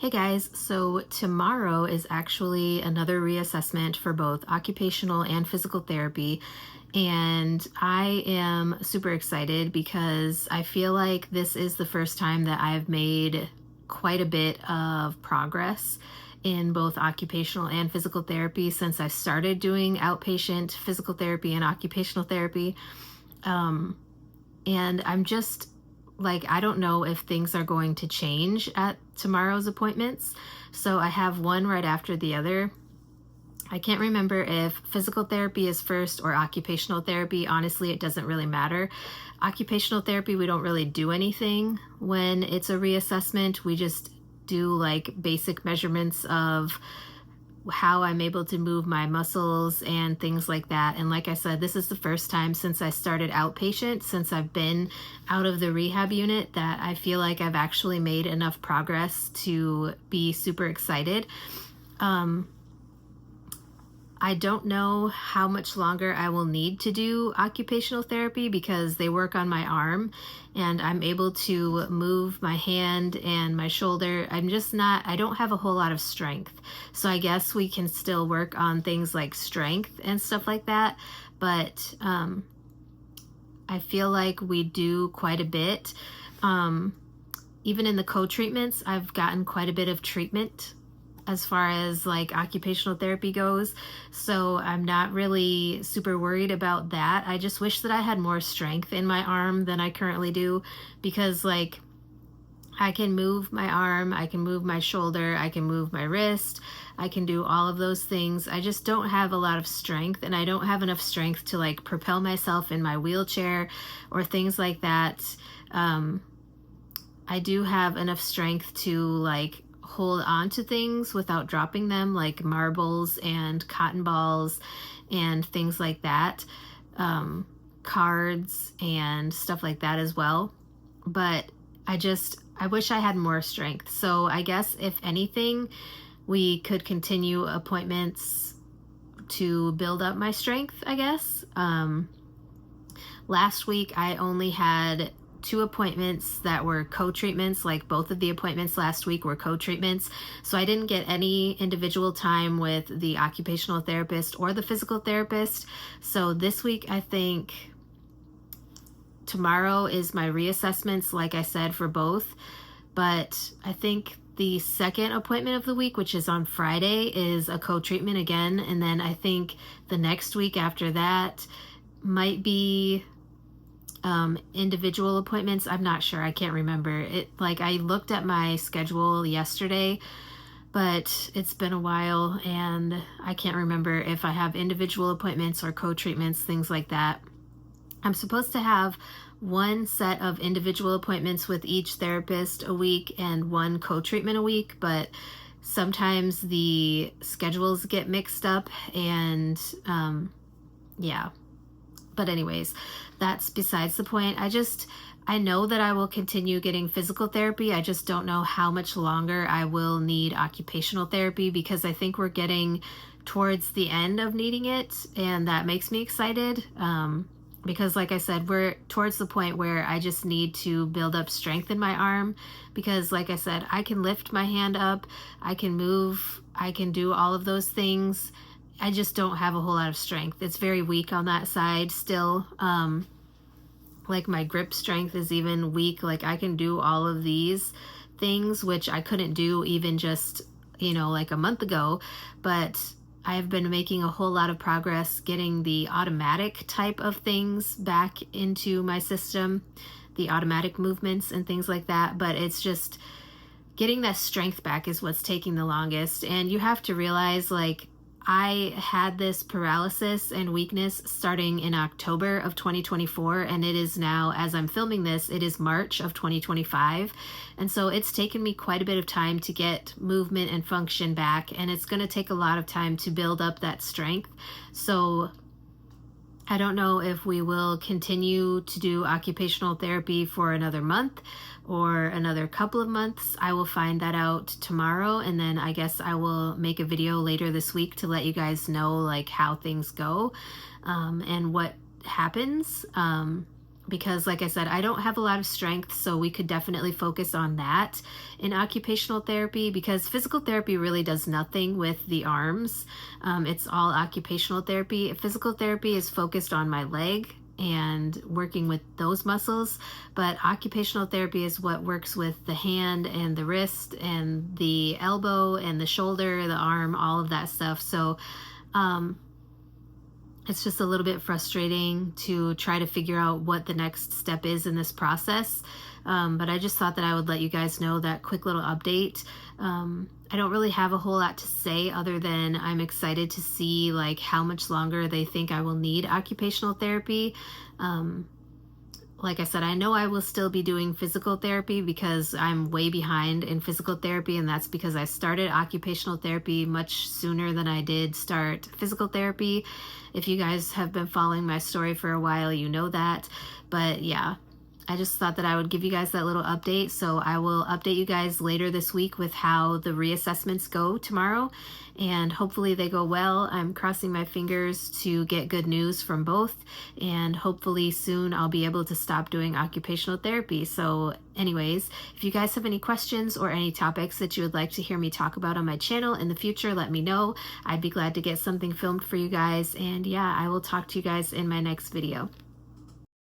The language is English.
Hey guys, so tomorrow is actually another reassessment for both occupational and physical therapy. And I am super excited because I feel like this is the first time that I've made quite a bit of progress in both occupational and physical therapy since I started doing outpatient physical therapy and occupational therapy. Um, and I'm just like, I don't know if things are going to change at tomorrow's appointments. So I have one right after the other. I can't remember if physical therapy is first or occupational therapy. Honestly, it doesn't really matter. Occupational therapy, we don't really do anything when it's a reassessment. We just do like basic measurements of how I'm able to move my muscles and things like that. And like I said, this is the first time since I started outpatient, since I've been out of the rehab unit, that I feel like I've actually made enough progress to be super excited. Um, I don't know how much longer I will need to do occupational therapy because they work on my arm and I'm able to move my hand and my shoulder. I don't have a whole lot of strength. So I guess we can still work on things like strength and stuff like that. But I feel like we do quite a bit. Even in the co-treatments, I've gotten quite a bit of treatment as far as like occupational therapy goes. So I'm not really super worried about that. I just wish that I had more strength in my arm than I currently do, because like I can move my arm, I can move my shoulder, I can move my wrist, I can do all of those things. I just don't have a lot of strength, and I don't have enough strength to like propel myself in my wheelchair or things like that. I do have enough strength to like hold on to things without dropping them, like marbles and cotton balls and things like that, cards and stuff like that as well. But I wish I had more strength. So I guess if anything, we could continue appointments to build up my strength, I guess. Last week I only had 2 appointments that were co-treatments. Like both of the appointments last week were co-treatments. So I didn't get any individual time with the occupational therapist or the physical therapist. So this week, I think tomorrow is my reassessments, like I said, for both. But I think the second appointment of the week, which is on Friday, is a co-treatment again. And then I think the next week after that might be individual appointments. I'm not sure. I can't remember it. Like I looked at my schedule yesterday, but it's been a while and I can't remember if I have individual appointments or co-treatments, things like that. I'm supposed to have one set of individual appointments with each therapist a week and one co-treatment a week, but sometimes the schedules get mixed up and yeah. But anyways, that's besides the point. I know that I will continue getting physical therapy. I just don't know how much longer I will need occupational therapy, because I think we're getting towards the end of needing it, and that makes me excited. Because like I said, we're towards the point where I just need to build up strength in my arm, because like I said, I can lift my hand up, I can move, I can do all of those things. I just don't have a whole lot of strength. It's very weak on that side still. Like my grip strength is even weak. Like I can do all of these things, which I couldn't do even just, like a month ago. But I have been making a whole lot of progress getting the automatic type of things back into my system, the automatic movements and things like that. But it's just getting that strength back is what's taking the longest. And you have to realize, like, I had this paralysis and weakness starting in October of 2024, and it is now, as I'm filming this, it is March of 2025. And so it's taken me quite a bit of time to get movement and function back, and it's going to take a lot of time to build up that strength. So I don't know if we will continue to do occupational therapy for another month or another couple of months. I will find that out tomorrow, and then I guess I will make a video later this week to let you guys know like how things go and what happens. because like I said, I don't have a lot of strength, so we could definitely focus on that in occupational therapy, because physical therapy really does nothing with the arms. It's all occupational therapy. Physical therapy is focused on my leg and working with those muscles, but occupational therapy is what works with the hand and the wrist and the elbow and the shoulder, the arm, all of that stuff. So um, it's just a little bit frustrating to try to figure out what the next step is in this process. But I just thought that I would let you guys know that quick little update. I don't really have a whole lot to say other than I'm excited to see like how much longer they think I will need occupational therapy. Um, like I said, I know I will still be doing physical therapy because I'm way behind in physical therapy, and that's because I started occupational therapy much sooner than I did start physical therapy. If you guys have been following my story for a while, you know that. But yeah, I just thought that I would give you guys that little update. So I will update you guys later this week with how the reassessments go tomorrow. And hopefully they go well. I'm crossing my fingers to get good news from both. And hopefully soon I'll be able to stop doing occupational therapy. So anyways, if you guys have any questions or any topics that you would like to hear me talk about on my channel in the future, let me know. I'd be glad to get something filmed for you guys. And yeah, I will talk to you guys in my next video.